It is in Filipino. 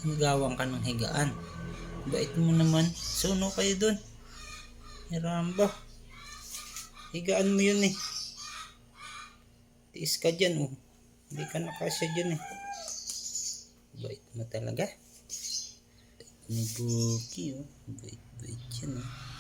Nagawang ka ng higaan. Bait mo naman. Suno kayo dun. Hiramba. Higaan mo yun eh. Tiis ka dyan oh. Hindi ka nakasya dyan eh. Bait mo talaga. Bait ni Buki oh. Bait yan oh.